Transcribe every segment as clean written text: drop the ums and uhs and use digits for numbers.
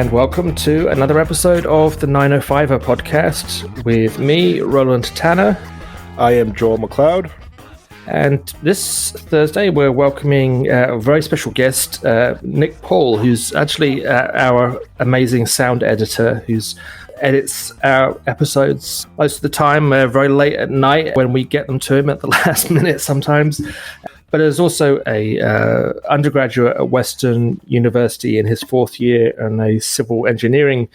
and welcome to another episode of the 905er podcast with me, Roland Tanner. I am Joel McLeod. And this Thursday, we're welcoming a very special guest, Nick Paul, who's actually our amazing sound editor, who's edits our episodes most of the time, very late at night when we get them to him at the last minute sometimes. But there's also a undergraduate at Western University in his fourth year and a civil engineering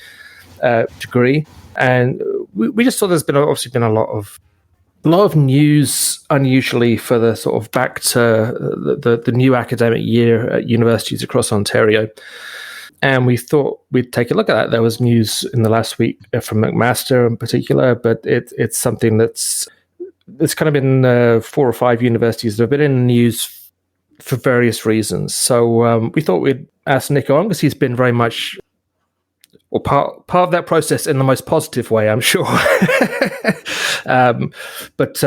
degree. And we just thought there's been obviously been a lot of news, unusually for the sort of back to the new academic year at universities across Ontario. And we thought we'd take a look at that. There was news in the last week from McMaster in particular, but it's something it's kind of been 4 or 5 universities that have been in the news for various reasons. So we thought we'd ask Nick on because he's been very much part of that process in the most positive way, I'm sure. But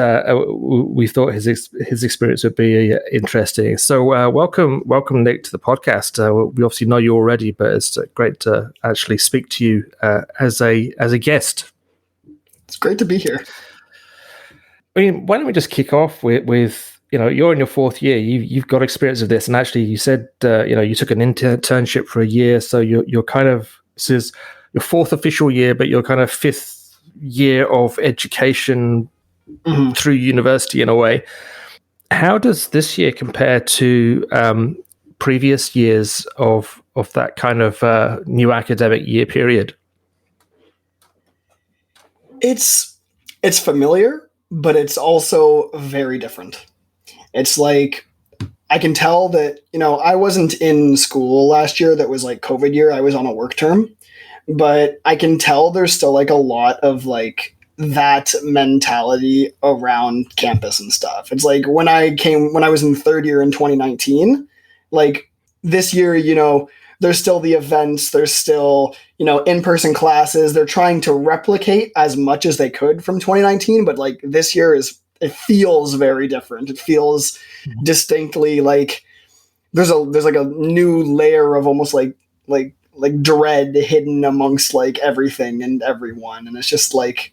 we thought his experience would be interesting. So welcome, Nick, to the podcast. We obviously know you already, but it's great to actually speak to you as a guest. It's great to be here. I mean, why don't we just kick off with you're in your fourth year. You've got experience of this, and actually, you said you took an internship for a year, so you're kind of, this is your fourth official year, but you're kind of fifth year of education through university in a way. How does this year compare to previous years of that kind of new academic year period? It's familiar, but it's also very different. It's like, I can tell that, I wasn't in school last year. That was like COVID year. I was on a work term, but I can tell there's still like a lot of like that mentality around campus and stuff. It's like when I was in third year in 2019, like this year, there's still the events, there's still, in-person classes. They're trying to replicate as much as they could from 2019, but like this year it feels very different. It feels distinctly like there's like a new layer of almost like dread hidden amongst like everything and everyone. And it's just like,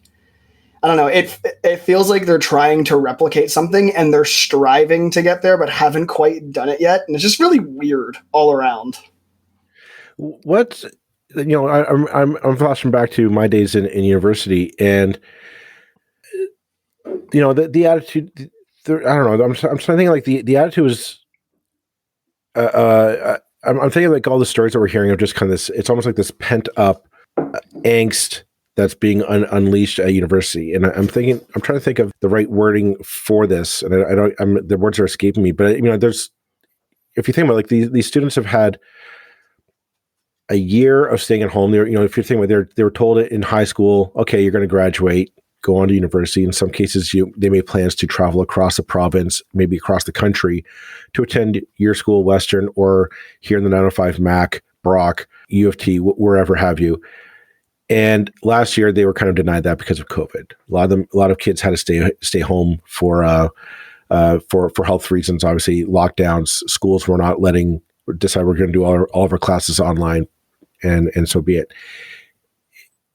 I don't know. It feels like they're trying to replicate something and they're striving to get there, but haven't quite done it yet. And it's just really weird all around. What, I'm flashing back to my days in university, and the attitude. I don't know. I'm trying to think like the attitude was. I'm thinking like all the stories that we're hearing of just kind of this. It's almost like this pent up angst that's being unleashed at university, and I'm trying to think of the right wording for this, and the words are escaping me. But there's, if you think about like these students have had a year of staying at home. If you're thinking about they were told it in high school, okay, you're going to graduate, go on to university. In some cases, they made plans to travel across the province, maybe across the country, to attend your school, Western, or here in the 905 Mac, Brock, U of T, wherever have you. And last year, they were kind of denied that because of COVID. A lot of kids had to stay home for health reasons. Obviously, lockdowns. Schools were not decide we're going to do all of our classes online, and so be it.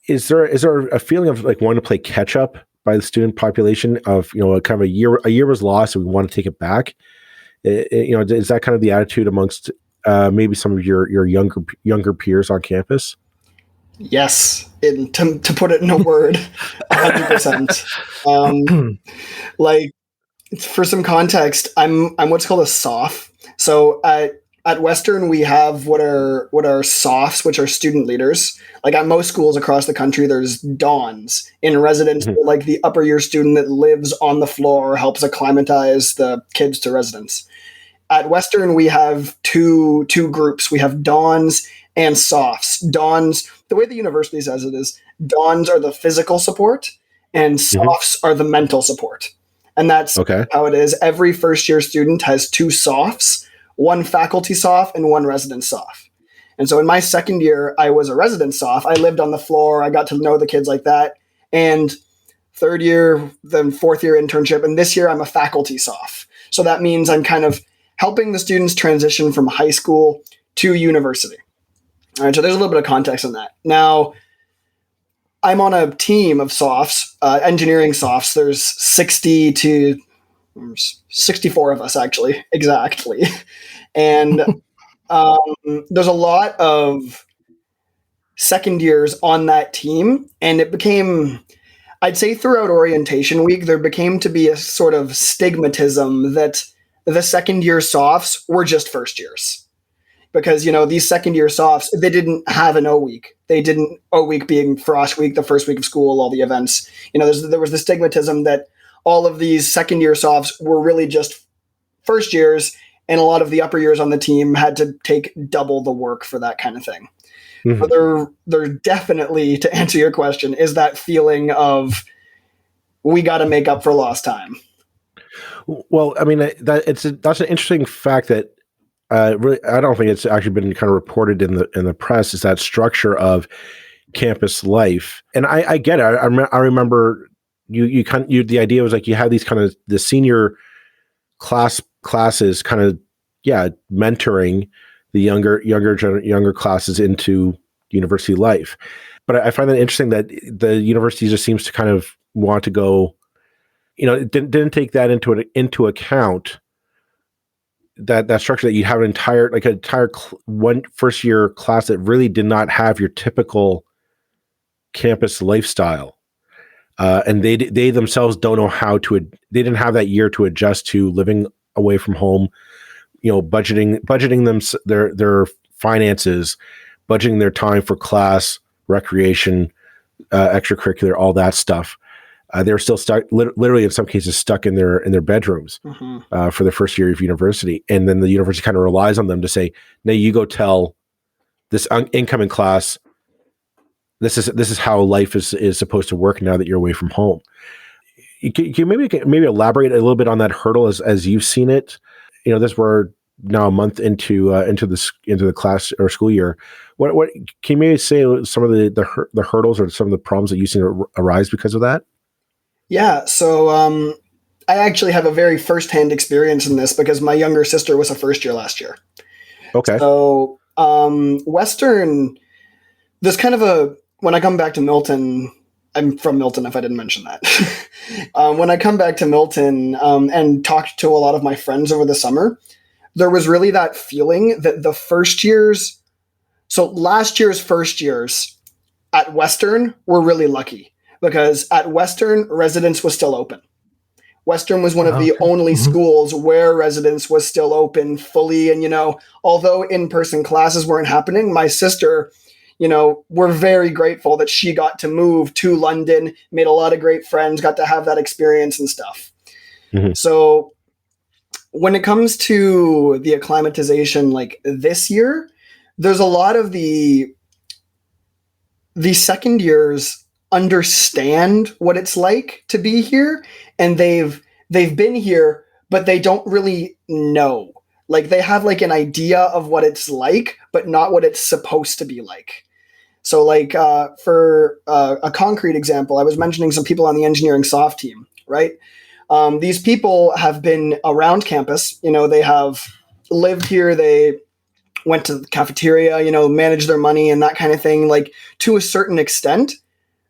Is there a feeling of like wanting to play catch up by the student population of kind of a year was lost and we want to take it back? Is that kind of the attitude amongst maybe some of your younger peers on campus? Yes, to put it in a word, 100%. Like, for some context, I'm what's called a SOF. So at Western, we have what are SOFs, which are student leaders. Like at most schools across the country, there's DONs in residence, like the upper year student that lives on the floor, helps acclimatize the kids to residence. At Western, we have two groups. We have DONs and SOFs. DONs, the way the university says it is, DONs are the physical support and SOFs are the mental support. And that's how it is. Every first year student has 2 SOFs, one faculty SOF and one resident SOF. And so in my second year, I was a resident SOF. I lived on the floor. I got to know the kids like that. And third year, then fourth year internship. And this year I'm a faculty SOF. So that means I'm kind of helping the students transition from high school to university. All right, so there's a little bit of context on that. Now, I'm on a team of softs, engineering softs. There's 60 to 64 of us, actually, exactly. And there's a lot of second years on that team. And it became, I'd say throughout orientation week, there became to be a sort of stigmatism that the second year softs were just first years. Because, these second year softs, they didn't have an O week. They didn't, O week being frosh week, the first week of school, all the events. There was the stigmatism that all of these second year softs were really just first years, and a lot of the upper years on the team had to take double the work for that kind of thing. Mm-hmm. But there definitely, to answer your question, is that feeling of we got to make up for lost time. Well, I mean, that's an interesting fact that really, I don't think it's actually been kind of reported in the press, is that structure of campus life. And I get it. I remember the idea was like you had these kind of the senior classes kind of mentoring the younger classes into university life. But I find that interesting that the university just seems to kind of want to go, it didn't take that into account. That structure that you have an entire one first year class that really did not have your typical campus lifestyle, and they themselves don't know how to. They didn't have that year to adjust to living away from home, budgeting them their finances, budgeting their time for class, recreation, extracurricular, all that stuff. They're still stuck, literally in some cases, stuck in their bedrooms for the first year of university, and then the university kind of relies on them to say, "Now you go tell this incoming class, this is how life is supposed to work now that you're away from home." Can you maybe elaborate a little bit on that hurdle as you've seen it? We're now a month into the class or school year. What can you maybe say some of the hurdles or some of the problems that you've seen arise because of that? Yeah, so I actually have a very firsthand experience in this because my younger sister was a first year last year. Okay. So Western, there's kind of when I come back to Milton, I'm from Milton if I didn't mention that. When I come back to Milton and talked to a lot of my friends over the summer, there was really that feeling that the first years, so last year's first years at Western were really lucky. Because at Western, residence was still open. Western was one of the only schools where residence was still open fully. And, although in-person classes weren't happening, my sister, we're very grateful that she got to move to London, made a lot of great friends, got to have that experience and stuff. Mm-hmm. So when it comes to the acclimatization, like this year, there's a lot of the second years understand what it's like to be here, and they've been here, but they don't really know. Like they have like an idea of what it's like, but not what it's supposed to be like. So like for a concrete example, I was mentioning some people on the engineering soft team, right? These people have been around campus, they have lived here, they went to the cafeteria, managed their money and that kind of thing, like to a certain extent,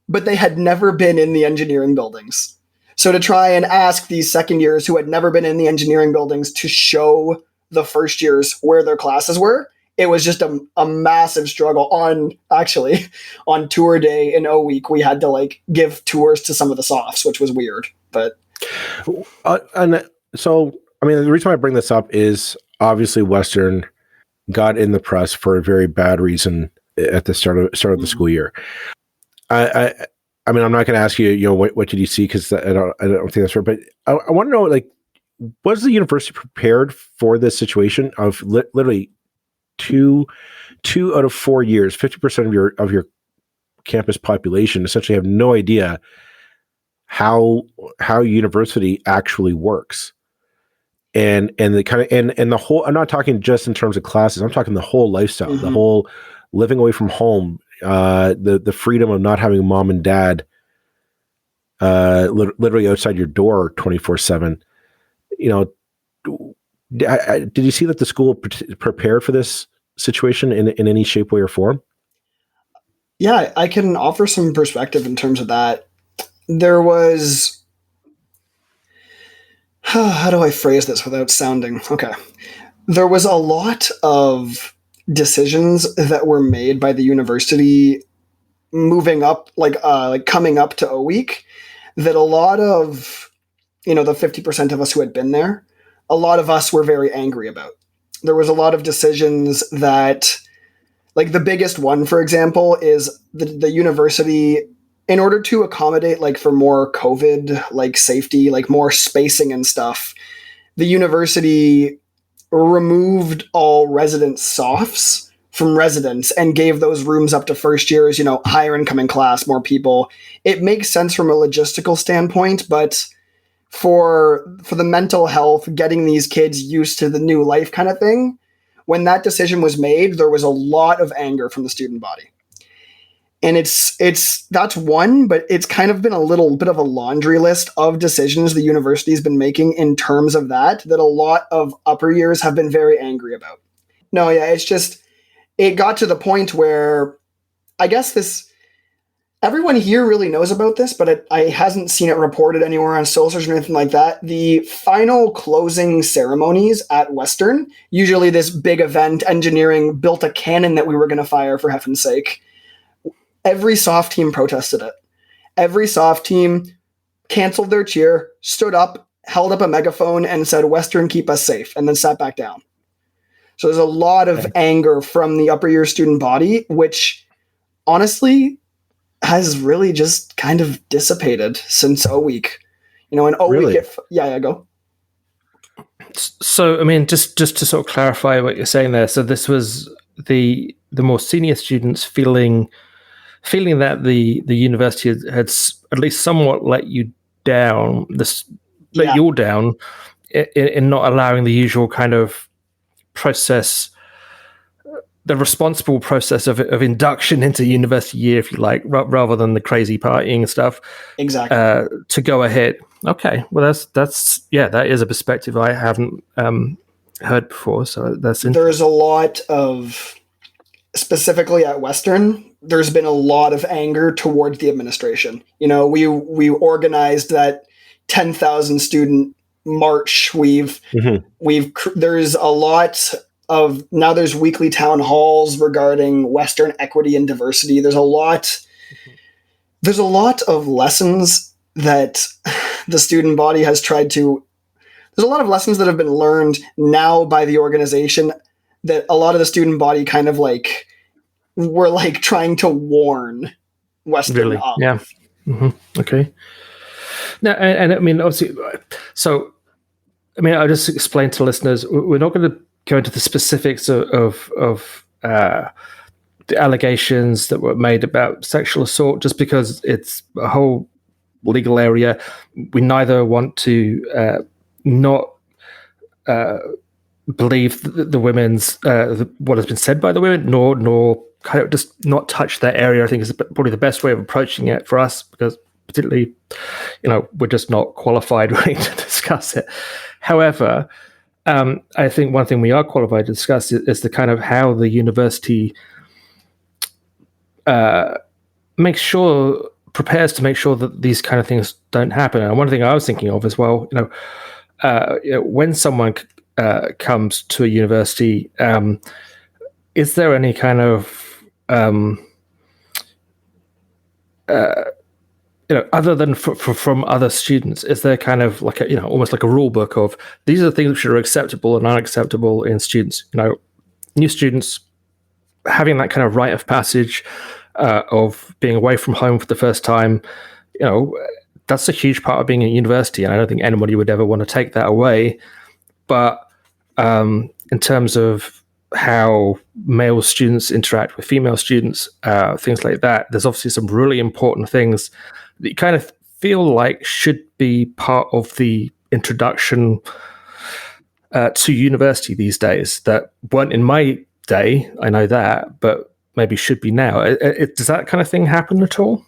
but they had never been in the engineering buildings. So to try and ask these second years who had never been in the engineering buildings to show the first years where their classes were, it was just a massive struggle. On tour day in O week, we had to like give tours to some of the softs, which was weird. But and so, I mean, the reason why I bring this up is obviously Western got in the press for a very bad reason at the start of the school year. I mean, I'm not going to ask you, what did you see? Because I don't think that's right. But I want to know, like, was the university prepared for this situation of literally two out of 4 years, 50% of your campus population essentially have no idea how university actually works, and the kind of and the whole. I'm not talking just in terms of classes. I'm talking the whole lifestyle, the whole living away from home. The freedom of not having mom and dad literally outside your door 24/7. Did you see that the school prepared for this situation in any shape, way, or form? Yeah, I can offer some perspective in terms of that. There was, how do I phrase this without sounding, okay. There was a lot of decisions that were made by the university moving up, like coming up to O week, that a lot of, the 50% of us who had been there, a lot of us were very angry about. There was a lot of decisions that, like the biggest one, for example, is the university, in order to accommodate like for more COVID, like safety, like more spacing and stuff, the university removed all resident softs from residents and gave those rooms up to first years, higher incoming class, more people. It makes sense from a logistical standpoint, but for the mental health, getting these kids used to the new life kind of thing, when that decision was made, there was a lot of anger from the student body. And that's one, but it's kind of been a little bit of a laundry list of decisions the university's been making in terms of that a lot of upper years have been very angry about. No, yeah, it's just, it got to the point where I guess everyone here really knows about this, but I hasn't seen it reported anywhere on socials or anything like that. The final closing ceremonies at Western, usually this big event, engineering built a cannon that we were going to fire, for heaven's sake. Every soft team protested it. Every soft team canceled their cheer, stood up, held up a megaphone, and said, "Western, keep us safe," and then sat back down. So there's a lot of anger from the upper year student body, which honestly has really just kind of dissipated since O week. And O week, go. So, I mean, just to sort of clarify what you're saying there. So this was the more senior students feeling that the university had at least somewhat let you down, let you all down in not allowing the usual kind of process, the responsible process of induction into university year, if you like, rather than the crazy partying and stuff. Exactly. To go ahead. Okay, well that's that is a perspective I haven't heard before. So that's interesting. There's a lot of, specifically at Western, there's been a lot of anger towards the administration. We organized that 10,000 student march. There's a lot of, now there's weekly town halls regarding Western equity and diversity. There's a lot of lessons that the student body has tried to, there's a lot of lessons that have been learned now by the organization that a lot of the student body kind of like, were like trying to warn Western of. Yeah. Mm-hmm. Okay. Now, and I mean, obviously, so, I mean, I'll just explain to listeners, we're not going to go into the specifics of the allegations that were made about sexual assault, just because it's a whole legal area. We neither want to not believe the women's what has been said by the women, nor kind of just not touch that area. I think is probably the best way of approaching it for us, because particularly, we're just not qualified really to discuss it. However, I think one thing we are qualified to discuss is the kind of how the university prepares to make sure that these kind of things don't happen. And one thing I was thinking of as well, when someone comes to a university, is there any kind of other than from other students, is there kind of like almost like a rule book of these are the things which are acceptable and unacceptable in students? New students having that kind of rite of passage of being away from home for the first time. That's a huge part of being at university, and I don't think anybody would ever want to take that away. But in terms of how male students interact with female students, things like that, there's obviously some really important things that you kind of feel like should be part of the introduction to university these days that weren't in my day. I know that, but maybe should be now. Does that kind of thing happen at all?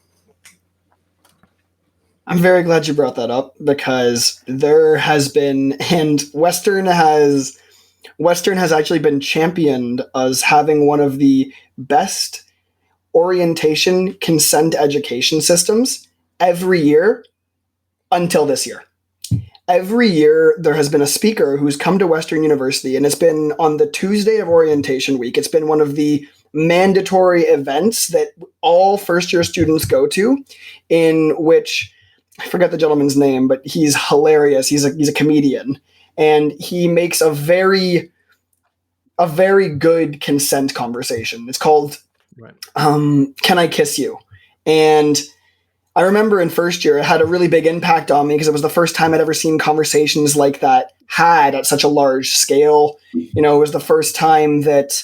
I'm very glad you brought that up, because there has been, and Western has, Western has actually been championed as having one of the best orientation consent education systems every year until this year. Every year there has been a speaker who's come to Western University, and it's been on the Tuesday of orientation week. It's been one of the mandatory events that all first-year students go to, in which, I forget the gentleman's name, but he's hilarious. He's a comedian, and he makes a very good consent conversation. It's called Can I Kiss You? And I remember in first year, it had a really big impact on me because it was the first time I'd ever seen conversations like that had at such a large scale. It was the first time that,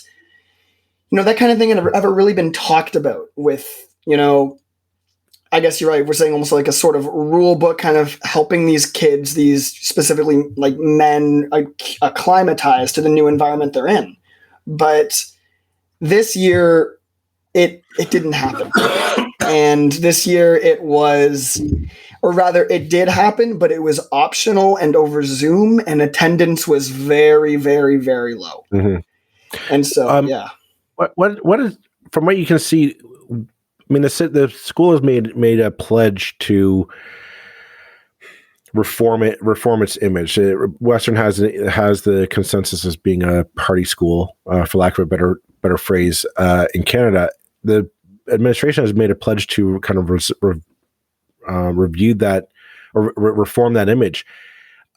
that kind of thing had ever really been talked about with, I guess you're right. We're saying almost like a sort of rule book kind of helping these kids, these specifically like men, acclimatize to the new environment they're in. But this year, it didn't happen. And this year it did happen, but it was optional and over Zoom, and attendance was very, very, very low. Mm-hmm. And so, yeah. What is, from what you can see, I mean, the school has made a pledge to reform its image. Western has the consensus as being a party school, for lack of a better phrase, in Canada. The administration has made a pledge to kind of review that or reform that image.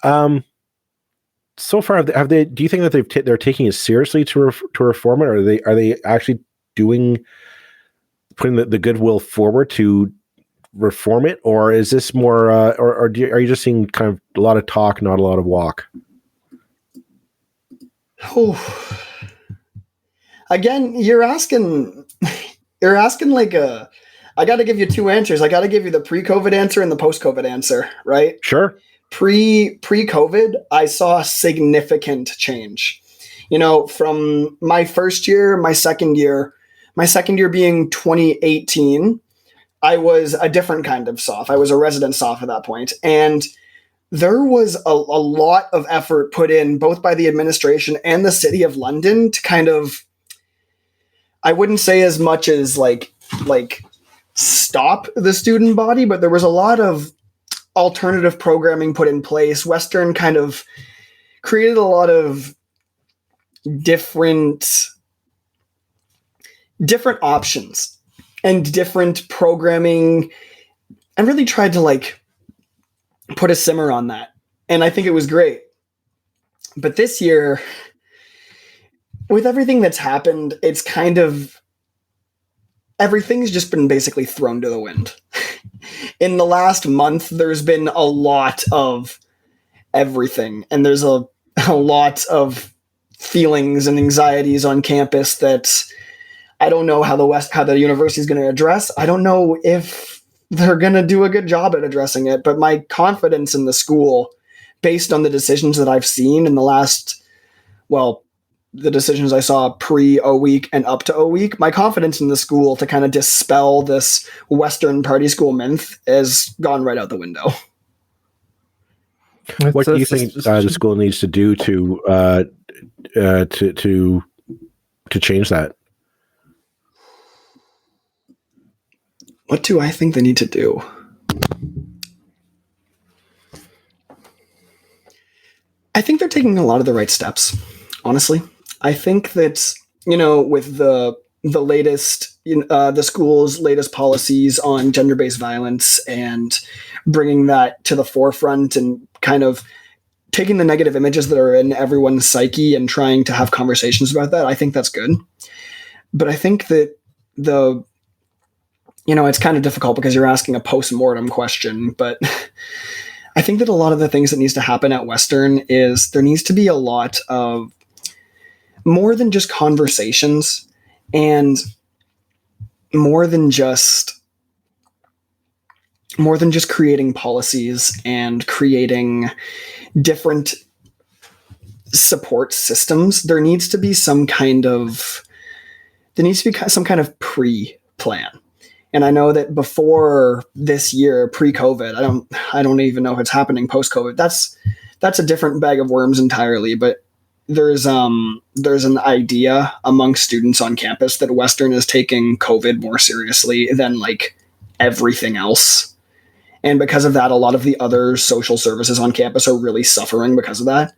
So far, have they? Do you think that they're taking it seriously to reform it, or are they actually putting the goodwill forward to reform it, or is this more, or are you just seeing kind of a lot of talk, not a lot of walk? Oh, again, you're asking like I got to give you two answers. I got to give you the pre-COVID answer and the post-COVID answer, right? Sure. Pre-COVID, I saw significant change. From my first year, my second year being 2018, I was a different kind of soph. I was a resident soph at that point. And there was a lot of effort put in both by the administration and the City of London to kind of, I wouldn't say as much as like stop the student body, but there was a lot of alternative programming put in place. Western kind of created a lot of different options and different programming, and really tried to put a simmer on that. And I think it was great. But this year, with everything that's happened, it's kind of, everything's just been basically thrown to the wind. In the last month, there's been a lot of everything, and there's a lot of feelings and anxieties on campus that I don't know how the university is going to address. I don't know if they're going to do a good job at addressing it, but my confidence in the school, based on the decisions that I've seen in the last, the decisions I saw pre-O week and up to O week, my confidence in the school to kind of dispel this Western party school myth has gone right out the window. What do you think the school needs to do to change that? What do I think they need to do? I think they're taking a lot of the right steps, honestly. I think that, with the latest, the school's latest policies on gender-based violence and bringing that to the forefront and kind of taking the negative images that are in everyone's psyche and trying to have conversations about that, I think that's good. But I think that it's kind of difficult because you're asking a post-mortem question, but I think that a lot of the things that needs to happen at Western is there needs to be a lot of more than just conversations and more than just creating policies and creating different support systems. There needs to be some kind of pre-plan. And I know that before this year, pre-COVID, I don't even know if it's happening post-COVID. That's a different bag of worms entirely. But there's an idea among students on campus that Western is taking COVID more seriously than like everything else. And because of that, a lot of the other social services on campus are really suffering because of that.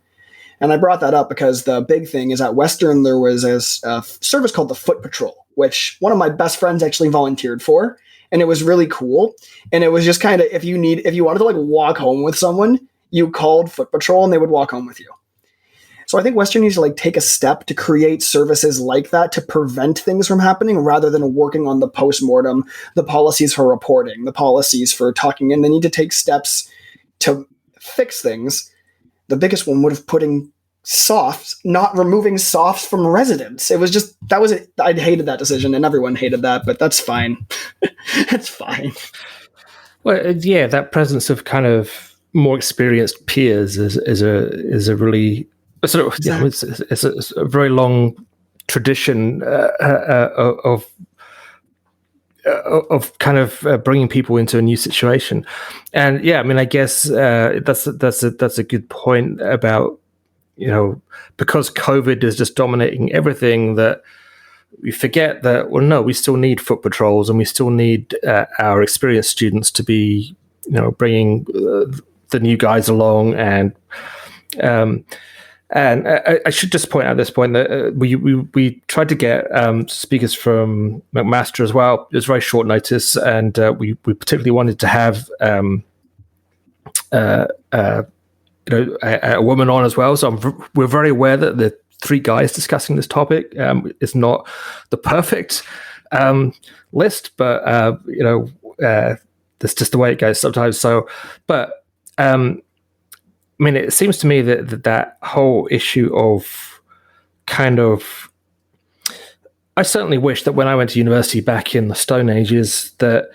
And I brought that up because the big thing is at Western, there was a service called the Foot Patrol, which one of my best friends actually volunteered for. And it was really cool. And it was just kind of, if you wanted to like walk home with someone, you called Foot Patrol and they would walk home with you. So I think Western needs to like take a step to create services like that to prevent things from happening rather than working on the postmortem, the policies for reporting, the policies for talking in. They need to take steps to fix things. The biggest one would have putting softs, not removing softs from residents. It was just, that was it. I hated that decision and everyone hated that, but that's fine. It's fine. Well, yeah, that presence of kind of more experienced peers is a really sort of, you know, it's a very long tradition of kind of bringing people into a new situation. And yeah, I mean, I guess that's a good point about, you know, because COVID is just dominating everything, that we forget that, well, no, we still need foot patrols and we still need our experienced students to be, you know, bringing the new guys along. And I should just point out at this point that we tried to get speakers from McMaster as well. It was very short notice, and we particularly wanted to have a woman on as well. So we're very aware that the three guys discussing this topic is not the perfect list, but you know, that's just the way it goes sometimes. So, but I mean, it seems to me that whole issue of kind of, I certainly wish that when I went to university back in the Stone Ages, that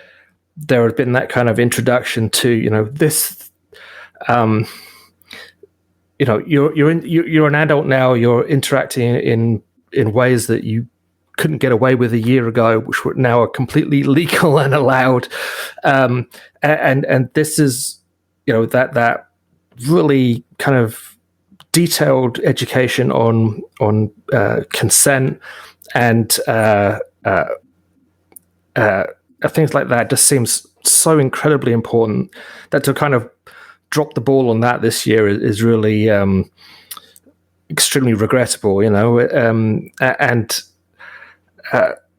there had been that kind of introduction to, you know, this, you know, you're an adult now, you're interacting in ways that you couldn't get away with a year ago, which were now are completely legal and allowed. And this is, you know, that really kind of detailed education on consent and things like that just seems so incredibly important that to kind of drop the ball on that this year is really extremely regrettable, you know.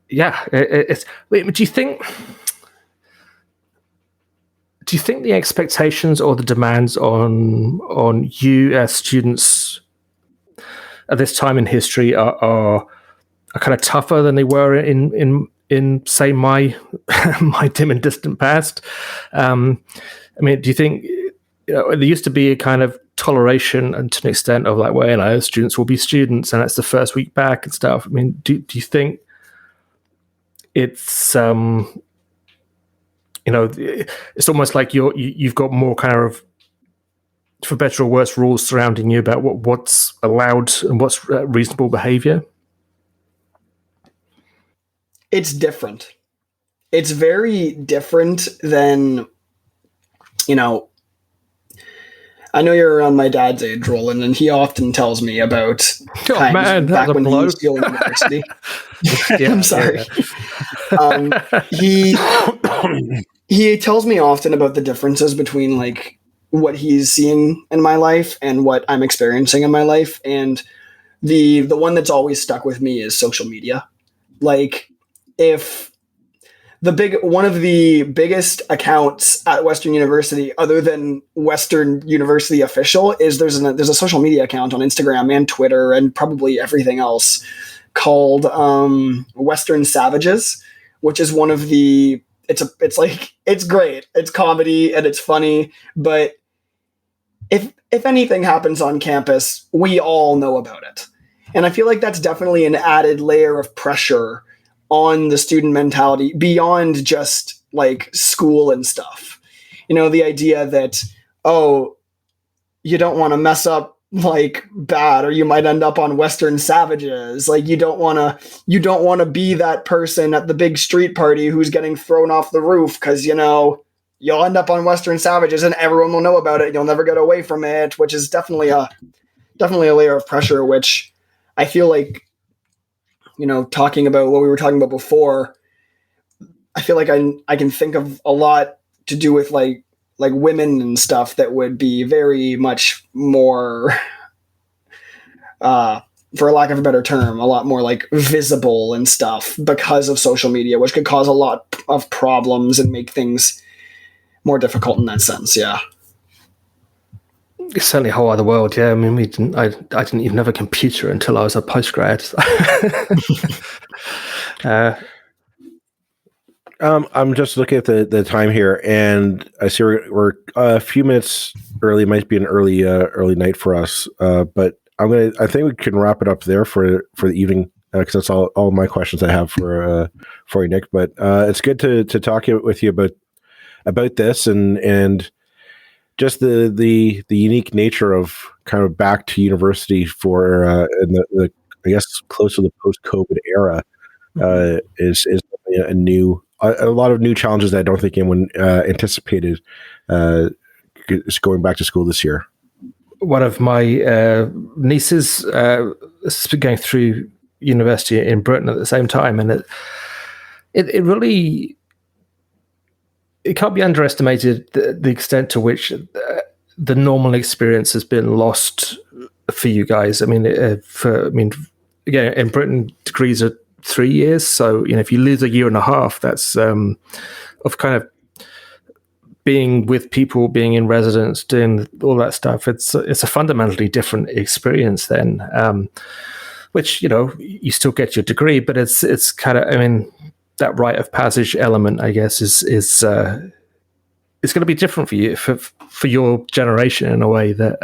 Yeah, it's. Do you think the expectations or the demands on you as students at this time in history are kind of tougher than they were in say my my dim and distant past? I mean, do you think, you know, there used to be a kind of toleration and to an extent of like, well, you know, students will be students and it's the first week back and stuff. I mean, do you think it's you know, it's almost like you've got more kind of, for better or worse, rules surrounding you about what's allowed and what's reasonable behavior? It's different. It's very different than, you know, I know you're around my dad's age, Roland, and he often tells me about times back when he was still in university. Yeah, I'm sorry. Yeah. He tells me often about the differences between like what he's seeing in my life and what I'm experiencing in my life. And the one that's always stuck with me is social media. Like, if one of the biggest accounts at Western University, other than Western University official, is there's a social media account on Instagram and Twitter and probably everything else called Western Savages, which is one of the, it's great. It's comedy and it's funny, but if anything happens on campus, we all know about it. And I feel like that's definitely an added layer of pressure on the student mentality beyond just like school and stuff. You know, the idea that, oh, you don't want to mess up like bad, or you might end up on Western Savages. Like, you don't want to be that person at the big street party who's getting thrown off the roof, because, you know, you'll end up on Western Savages and everyone will know about it. You'll never get away from it, which is definitely definitely a layer of pressure, which I feel like, talking about what we were talking about before, I feel like I can think of a lot to do with like women and stuff that would be very much more, for lack of a better term, a lot more like visible and stuff because of social media, which could cause a lot of problems and make things more difficult in that sense. Yeah. It's certainly a whole other world. Yeah. I mean, I didn't even have a computer until I was a postgrad. I'm just looking at the time here, and I see we're a few minutes early. It might be an early night for us, but I think we can wrap it up there for the evening, because that's all my questions I have for you, Nick. But it's good to talk with you about this and just the unique nature of kind of back to university for in the I guess close to the post-COVID era is a lot of new challenges that I don't think anyone anticipated going back to school this year. One of my nieces is going through university in Britain at the same time, and it really, it can't be underestimated the extent to which the normal experience has been lost for you guys. I mean, again, in Britain, degrees are 3 years, so if you lose a year and a half, that's of kind of being with people, being in residence, doing all that stuff. It's a fundamentally different experience then, which you still get your degree, but it's kind of, I mean, that rite of passage element, I guess, is it's going to be different for you, for your generation, in a way that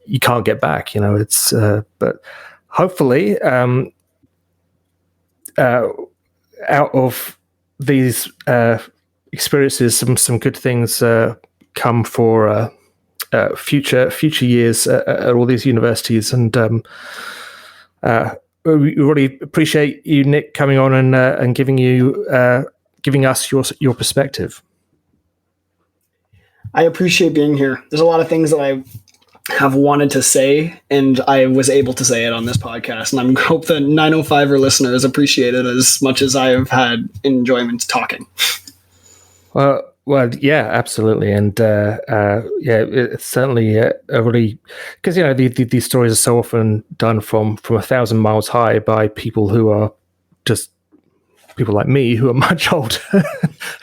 you can't get back. It's but hopefully out of these experiences, some good things come for future years at all these universities, and we really appreciate you, Nick, coming on and giving us your perspective. I appreciate being here. There's a lot of things that I have wanted to say, and I was able to say it on this podcast, and I hope that 905er listeners appreciate it as much as I have had enjoyment talking. Well, yeah, absolutely, and it's certainly a really, because these stories are so often done from 1,000 miles high by people who are just people like me who are much older and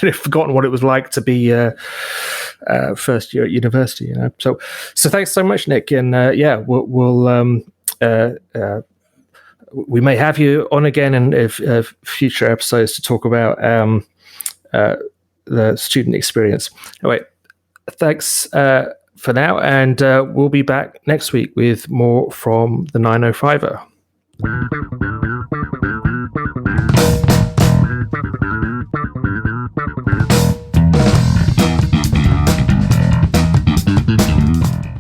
have forgotten what it was like to be first year at university. So thanks so much, Nick, and we'll we may have you on again in future episodes to talk about the student experience. Anyway, thanks for now, and we'll be back next week with more from the 905er.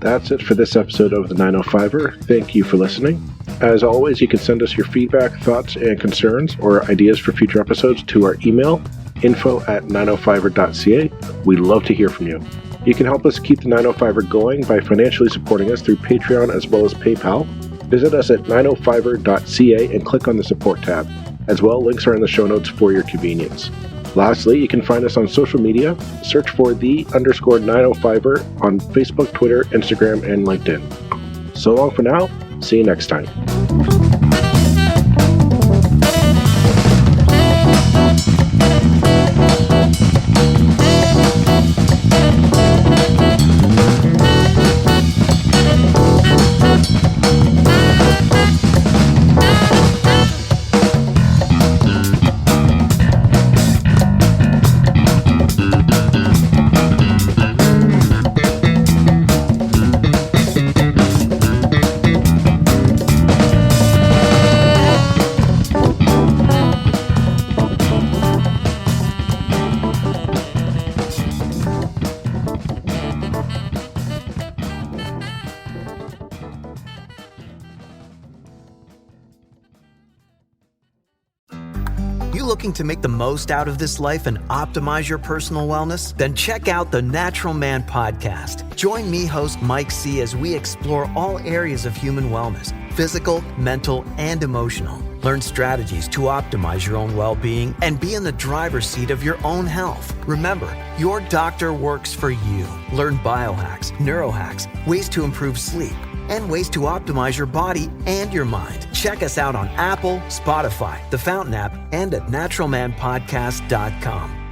That's it for this episode of the 905er. Thank you for listening. As always, you can send us your feedback, thoughts, and concerns, or ideas for future episodes to our email, info@905er.ca. We'd love to hear from you. You can help us keep the 905er going by financially supporting us through Patreon as well as PayPal. Visit us at 905er.ca and click on the support tab. As well, links are in the show notes for your convenience. Lastly, you can find us on social media. Search for _905er on Facebook, Twitter, Instagram, and LinkedIn. So long for now. See you next time. looking to make the most out of this life and optimize your personal wellness? Then check out the Natural Man Podcast. Join me, host Mike C., as we explore all areas of human wellness, physical, mental, and emotional. Learn strategies to optimize your own well-being and be in the driver's seat of your own health. Remember, your doctor works for you. Learn biohacks, neurohacks, ways to improve sleep, and ways to optimize your body and your mind. Check us out on Apple, Spotify, the Fountain app, and at naturalmanpodcast.com.